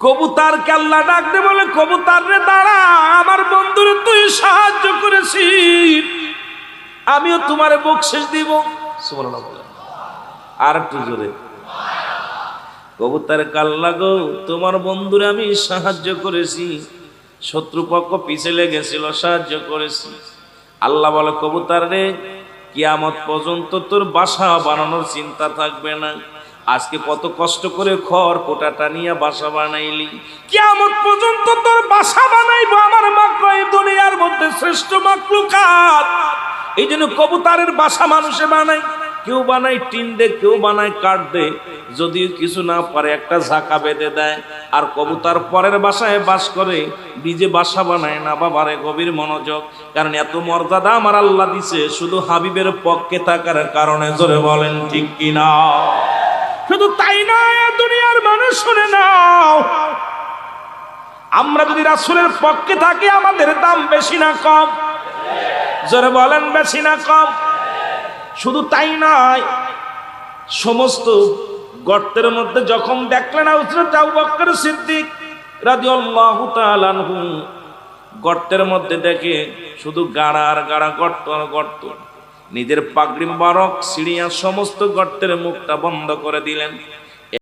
কবুতরকে আল্লাহ ডাক দিয়ে বলে, কবুতর রে দাঁড়া, আমার বন্ধুরে তুই সাহায্য করেছিস, আমিও তোমারে বকশিশ দিব। সুবহানাল্লাহ বলেন আর একটু জোরে। কবুতরকে আল্লাহ গো, তোমার বন্ধুরে আমি সাহায্য করেছি, শত্রুপক্ষ পিছে লেগেছিল, সাহায্য করেছি। আল্লাহ বলে, কবুতর রে, কিয়ামত পর্যন্ত তোর বাসা বানানোর চিন্তা থাকবে না। আজকে কত কষ্ট করে খড় কোটাটা নিয়ে বাসা বানাইলি, কিয়ামত পর্যন্ত তোর বাসা বানাইবো আমার মাকড়াই, দুনিয়ার মধ্যে শ্রেষ্ঠ মাকলুকাত। এই জন্য কবুতরের বাসা মানুষে বানায়, কেউ বানায় টিন দে, কেউ বানায় কাঠ দে, যদি কিছু না পারে একটা ঝাঁকা বেঁধে দেয়। আর কবুতর পরের বাসায় বাস করে, নিজে বাসা বানায় না। বাবারে গভীর মনোযোগ, কারণ এত মর্যাদা আমার আল্লাহ দিছে শুধু হাবিবের পক্ষে থাকার কারণে। জোরে বলেন ঠিক কিনা? শুধু তাই নয়, দুনিয়ার মানুষ শুনে নাও, আমরা যদি রাসূলের পক্ষে থাকি আমাদের দাম বেশি না কম? জোরে বলেন বেশি না কম? শুধু তাই নয়, সমস্ত গর্তের মধ্যে যখন দেখলেন হযরত আবু বকর সিদ্দিক রাদিয়াল্লাহু তাআলা আনহু গর্তের মধ্যে দেখে শুধু গাড়া আর গাড়া, গর্ত আর গর্ত, নিজের পাগড়ি মোবারক সিঁড়িয়া সমস্ত গর্তের মুখটা বন্ধ করে দিলেন।